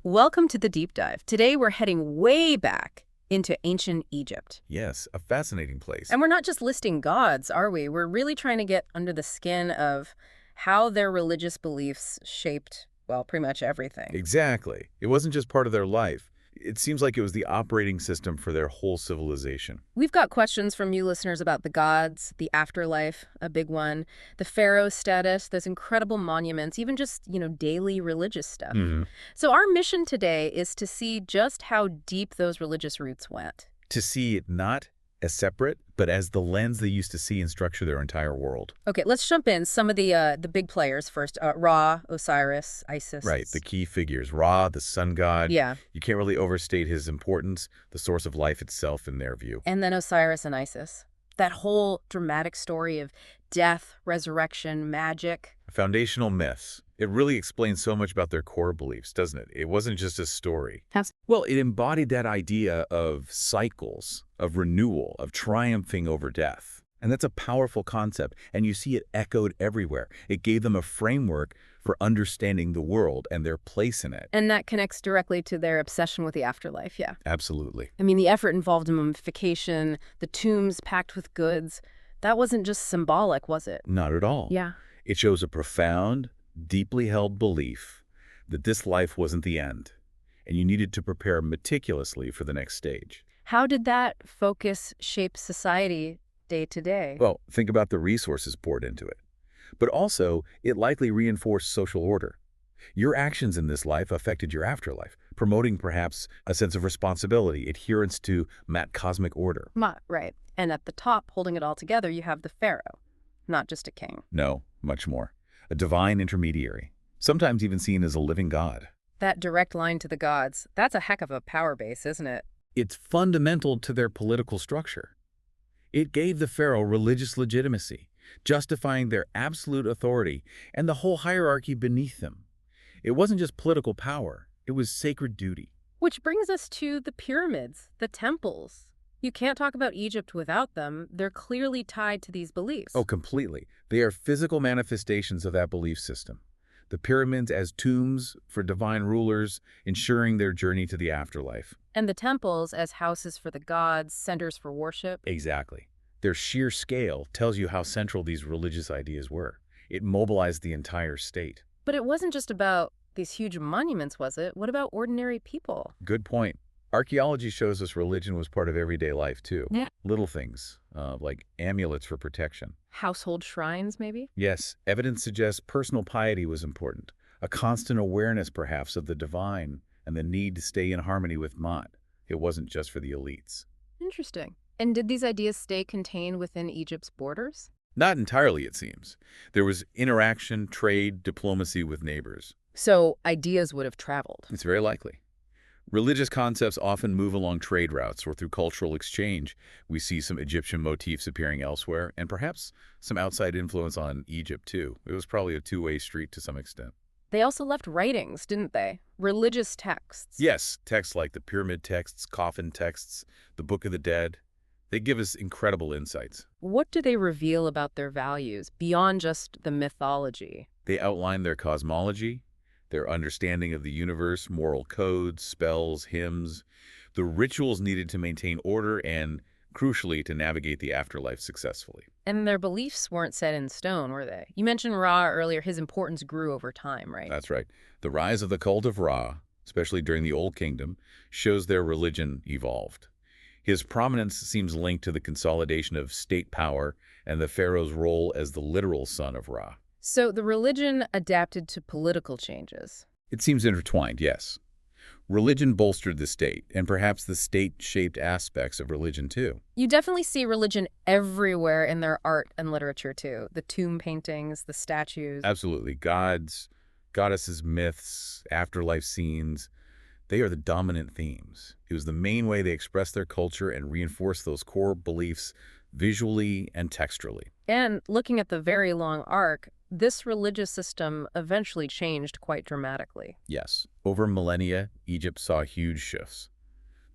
Welcome to the deep dive. Today we're heading way back into ancient Egypt. Yes, a fascinating place. And we're not just listing gods, are we? We're really trying to get under the skin of how their religious beliefs shaped, well, pretty much everything. Exactly. It wasn't just part of their life. It seems like it was the operating system for their whole civilization. We've got questions from you listeners about the gods, the afterlife, a big one, the pharaoh status, those incredible monuments, even just, daily religious stuff. Hmm. So our mission today is to see just how deep those religious roots went. To see it not as separate, but as the lens they used to see and structure their entire world. Okay, let's jump in. Some of the big players first. Ra, Osiris, Isis. Right, the key figures. Ra, the sun god. Yeah, You can't really overstate his importance, the source of life itself in their view. and then Osiris and Isis. That whole dramatic story of death, resurrection, magic. Foundational myths. It really explains so much about their core beliefs, doesn't it? It wasn't just a story. Well, it embodied that idea of cycles, of renewal, of triumphing over death. And that's a powerful concept, and you see it echoed everywhere. It gave them a framework for understanding the world and their place in it. And that connects directly to their obsession with the afterlife, yeah. Absolutely. I mean, the effort involved in mummification, the tombs packed with goods. That wasn't just symbolic, was it? Not at all. Yeah. It shows a profound, deeply held belief that this life wasn't the end, and you needed to prepare meticulously for the next stage. How did that focus shape society day to day? Well, think about the resources poured into it. But also, it likely reinforced social order. Your actions in this life affected your afterlife, promoting perhaps a sense of responsibility, adherence to cosmic order. Right. And at the top, holding it all together, you have the pharaoh, not just a king. No, much more. A divine intermediary, sometimes even seen as a living god. That direct line to the gods, that's a heck of a power base, isn't it? It's fundamental to their political structure. It gave the pharaoh religious legitimacy, justifying their absolute authority and the whole hierarchy beneath them. It wasn't just political power, it was sacred duty. Which brings us to the pyramids, the temples. You can't talk about Egypt without them. They're clearly tied to these beliefs. Oh, completely. They are physical manifestations of that belief system. The pyramids as tombs for divine rulers, ensuring their journey to the afterlife. And the temples as houses for the gods, centers for worship. Exactly. Their sheer scale tells you how central these religious ideas were. It mobilized the entire state. But it wasn't just about these huge monuments, was it? What about ordinary people? Good point. Archaeology shows us religion was part of everyday life, too. Yeah. Little things, like amulets for protection. Household shrines, maybe? Yes, evidence suggests personal piety was important. A constant awareness, perhaps, of the divine and the need to stay in harmony with Ma'at. It wasn't just for the elites. Interesting. And did these ideas stay contained within Egypt's borders? Not entirely, it seems. There was interaction, trade, diplomacy with neighbors. So ideas would have traveled. It's very likely. Religious concepts often move along trade routes or through cultural exchange. We see some Egyptian motifs appearing elsewhere, and perhaps some outside influence on Egypt, too. It was probably a two-way street to some extent. They also left writings, didn't they? Religious texts. Yes, texts like the pyramid texts, coffin texts, the Book of the Dead. They give us incredible insights. What do they reveal about their values beyond just the mythology? They outline their cosmology, their understanding of the universe, moral codes, spells, hymns, the rituals needed to maintain order, and, crucially, to navigate the afterlife successfully. And their beliefs weren't set in stone, were they? You mentioned Ra earlier. His importance grew over time, right? That's right. The rise of the cult of Ra, especially during the Old Kingdom, shows their religion evolved. His prominence seems linked to the consolidation of state power and the pharaoh's role as the literal son of Ra. So the religion adapted to political changes. It seems intertwined, yes. Religion bolstered the state, and perhaps the state shaped aspects of religion too. You definitely see religion everywhere in their art and literature, too. The tomb paintings, the statues. Absolutely. Gods, goddesses, myths, afterlife scenes, they are the dominant themes. It was the main way they expressed their culture and reinforced those core beliefs visually and textually. And looking at the very long arc, this religious system eventually changed quite dramatically. Yes, over millennia, Egypt saw huge shifts.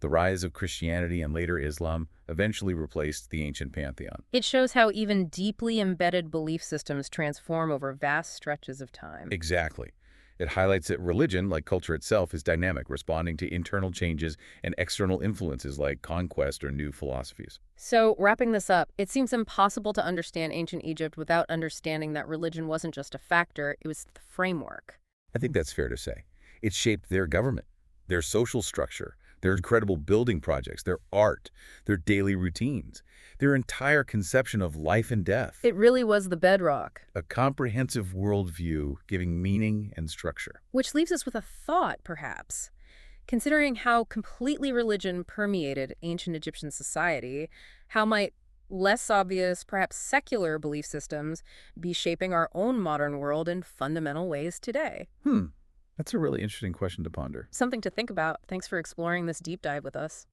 The rise of Christianity and later Islam eventually replaced the ancient pantheon. It shows how even deeply embedded belief systems transform over vast stretches of time. Exactly. It highlights that religion, like culture itself, is dynamic, responding to internal changes and external influences like conquest or new philosophies. So, wrapping this up, it seems impossible to understand ancient Egypt without understanding that religion wasn't just a factor, it was the framework. I think that's fair to say. It shaped their government, their social structure, their incredible building projects, their art, their daily routines, their entire conception of life and death. It really was the bedrock. A comprehensive worldview giving meaning and structure. Which leaves us with a thought, perhaps. Considering how completely religion permeated ancient Egyptian society, how might less obvious, perhaps secular belief systems be shaping our own modern world in fundamental ways today? Hmm, that's a really interesting question to ponder. Something to think about. Thanks for exploring this deep dive with us.